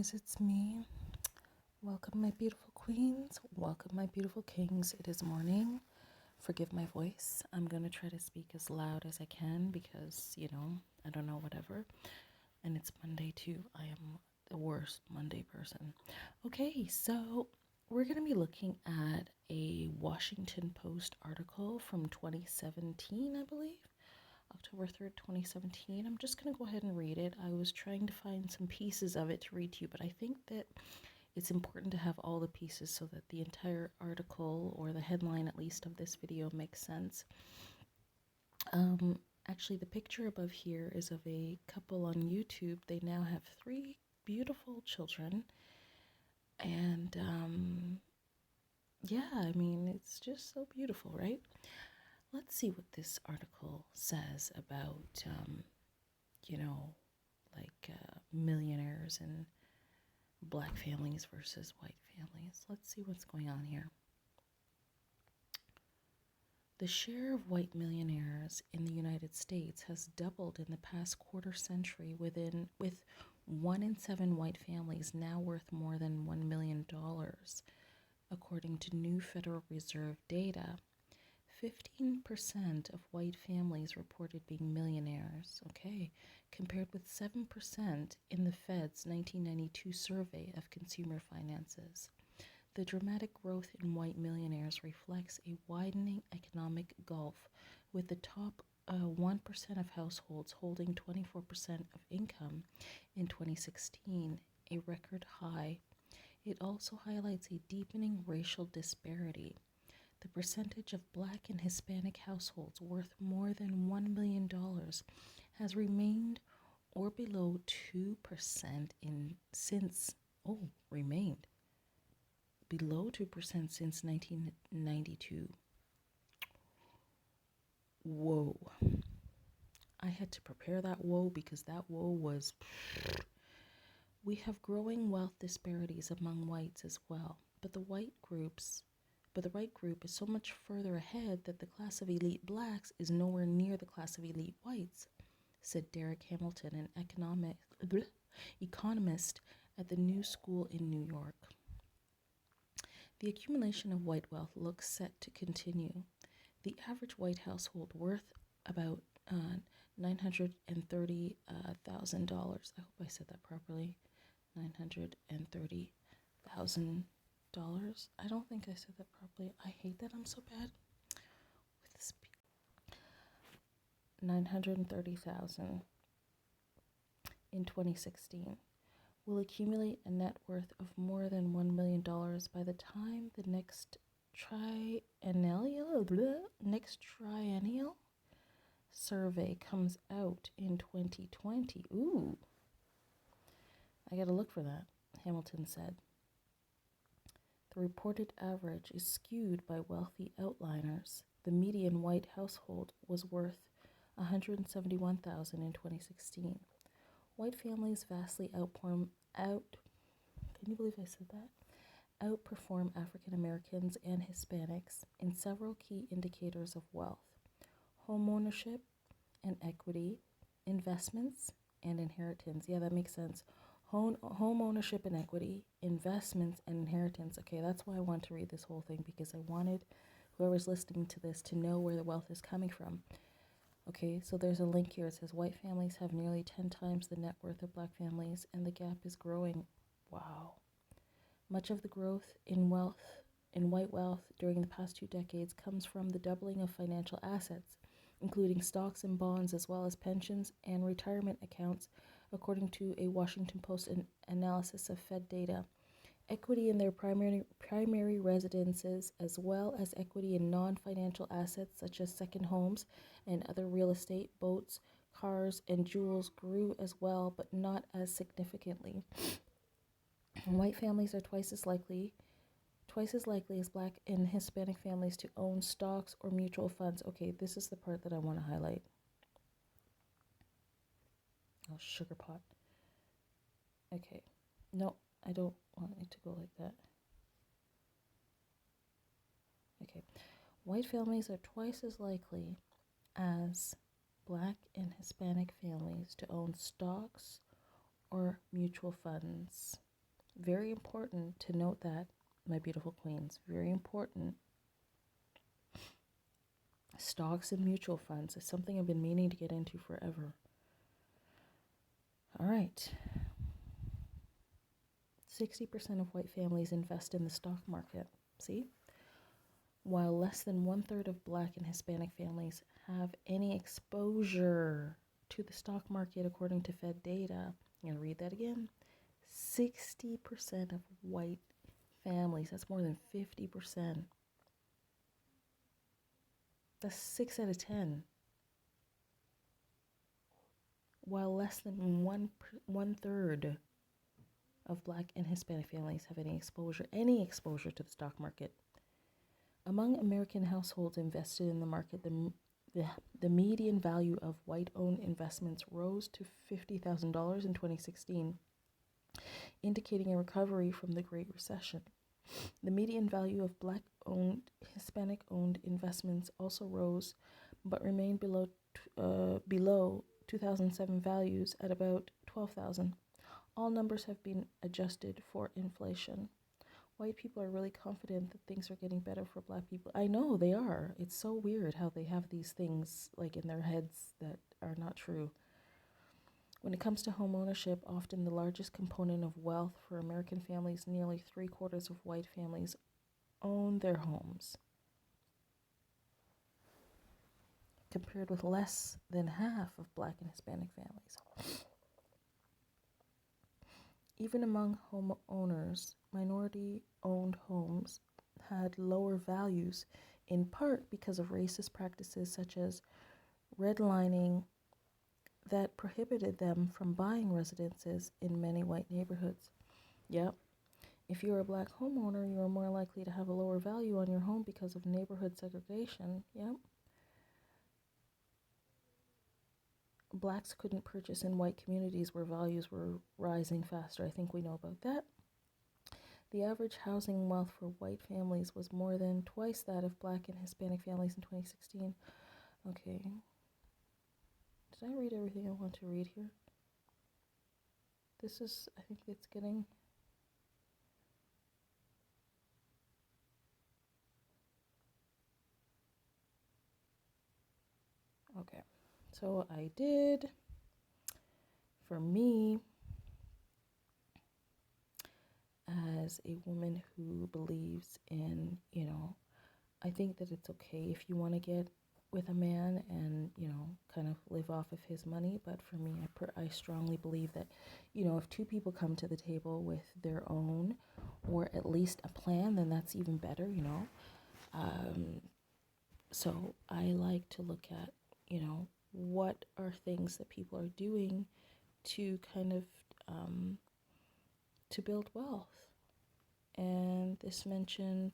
guys, it's me. Welcome, my beautiful queens. Welcome, my beautiful kings. It is morning. Forgive my voice. I'm going to try to speak as loud as I can because, I don't know, whatever. And it's Monday too. I am the worst Monday person. Okay, so we're going to be looking at a Washington Post article from 2017, I believe. October 3rd, 2017. I'm just going to go ahead and read it. I was trying to find some pieces of it to read to you, but I think that it's important to have all the pieces so that the entire article, or the headline at least, of this video makes sense. Actually, the picture above here is of a couple on YouTube. They now have 3 beautiful children. And yeah, I mean, it's just so beautiful, right? Let's see what this article says about, millionaires and black families versus white families. Let's see what's going on here. The share of white millionaires in the United States has doubled in the past quarter century, with 1 in 7 white families now worth more than $1 million, according to new Federal Reserve data. 15% of white families reported being millionaires, compared with 7% in the Fed's 1992 survey of consumer finances. The dramatic growth in white millionaires reflects a widening economic gulf, with the top 1% of households holding 24% of income in 2016, a record high. It also highlights a deepening racial disparity. The percentage of Black and Hispanic households worth more than $1 million has remained or below 2% remained below 2% since 1992. Whoa. I had to prepare that whoa because that whoa was... We have growing wealth disparities among whites as well, but the right group is so much further ahead that the class of elite blacks is nowhere near the class of elite whites, said Derek Hamilton, an economist at the New School in New York. The accumulation of white wealth looks set to continue. The average white household worth about $930,000. I hope I said that properly. $930,000. I don't think I said that properly. I hate that I'm so bad with this. 930,000 in 2016 will accumulate a net worth of more than $1 million by the time the next triennial survey comes out in 2020. Ooh, I gotta look for that, Hamilton said. The reported average is skewed by wealthy outliers. The median white household was worth $171,000 in 2016. White families vastly outperform African Americans and Hispanics in several key indicators of wealth: home ownership and equity, investments, and inheritance. Yeah, that makes sense. Home ownership and equity, investments, and inheritance. Okay, that's why I want to read this whole thing, because I wanted whoever's listening to this to know where the wealth is coming from. Okay, so there's a link here. It says white families have nearly 10 times the net worth of black families, and the gap is growing. Wow. Much of the growth in white wealth during the past 2 decades comes from the doubling of financial assets, including stocks and bonds, as well as pensions and retirement accounts, according to a Washington Post analysis of Fed data. Equity in their primary residences, as well as equity in non-financial assets such as second homes and other real estate, boats, cars, and jewels, grew as well, but not as significantly. White families are twice as likely as Black and Hispanic families to own stocks or mutual funds. Okay, this is the part that I want to highlight. Oh, sugar pot. Okay, no, I don't want it to go like that. Okay, white families are twice as likely as Black and Hispanic families to own stocks or mutual funds. Very important to note that, my beautiful queens, very important. Stocks and mutual funds is something I've been meaning to get into forever. All right. 60% of white families invest in the stock market. See? While less than 1/3 of Black and Hispanic families have any exposure to the stock market, according to Fed data. I'm going to read that again. 60% of white families, that's more than 50%. That's 6 out of 10. While less than 1/3 of Black and Hispanic families have any exposure to the stock market. Among American households invested in the market, the median value of white-owned investments rose to $50,000 in 2016, indicating a recovery from the Great Recession. The median value of Black-owned, Hispanic-owned investments also rose, but remained below 2007 values at about $12,000. All numbers have been adjusted for inflation. White people are really confident that things are getting better for Black people. I know they are. It's so weird how they have these things like in their heads that are not true. When it comes to home ownership, often the largest component of wealth for American families, nearly 3/4 of white families own their homes, compared with less than half of Black and Hispanic families. Even among homeowners, minority-owned homes had lower values, in part because of racist practices such as redlining that prohibited them from buying residences in many white neighborhoods. Yep. If you're a Black homeowner, you are more likely to have a lower value on your home because of neighborhood segregation. Yep. Blacks couldn't purchase in white communities where values were rising faster. I think we know about that. The average housing wealth for white families was more than twice that of Black and Hispanic families in 2016. Okay. Did I read everything I want to read here? I think it's getting... Okay. So I did. For me, as a woman who believes in, I think that it's okay if you want to get with a man and, kind of live off of his money. But for me, I strongly believe that, if two people come to the table with their own or at least a plan, then that's even better, So I like to look at, what are things that people are doing to kind of to build wealth. And this mentioned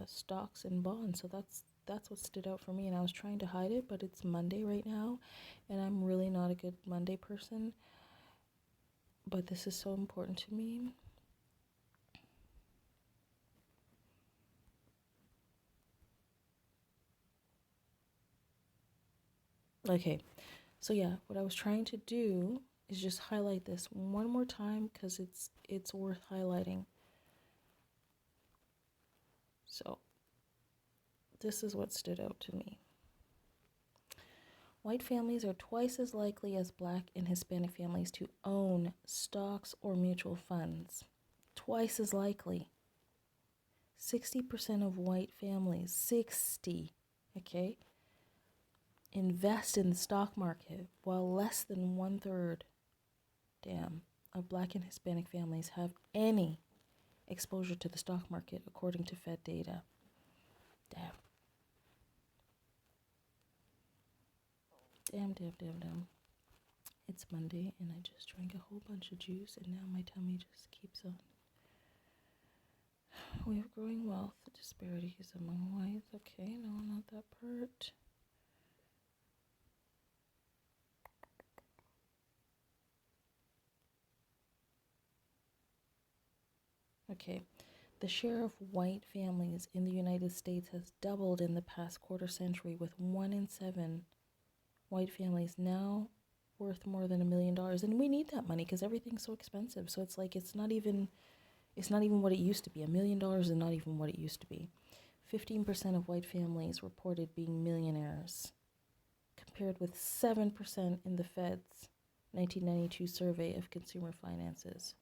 stocks and bonds. So that's what stood out for me. And I was trying to hide it, but it's Monday right now, and I'm really not a good Monday person. But this is so important to me. Okay, so yeah, what I was trying to do is just highlight this one more time because it's worth highlighting. So this is what stood out to me. White families are twice as likely as Black and Hispanic families to own stocks or mutual funds. Twice as likely. 60% of white families, 60, okay, invest in the stock market, while less than 1/3, of Black and Hispanic families have any exposure to the stock market, according to Fed data. Damn. It's Monday and I just drank a whole bunch of juice and now my tummy just keeps on. We have growing wealth disparities among whites. Okay, no, not that part. Okay, the share of white families in the United States has doubled in the past quarter century, with 1 in 7 white families now worth more than $1 million, and we need that money because everything's so expensive. So it's like it's not even what it used to be. $1 million is not even what it used to be. 15% of white families reported being millionaires, compared with 7% in the Fed's 1992 survey of consumer finances.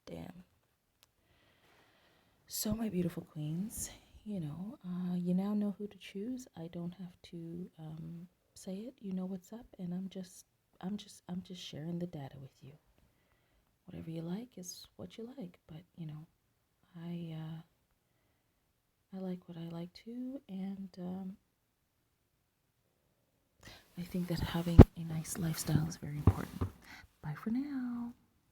Damn. So, my beautiful queens, you now know who to choose. I don't have to say it. You know what's up, and I'm just sharing the data with you. Whatever you like is what you like, but I like what I like too, and I think that having a nice lifestyle is very important. Bye for now.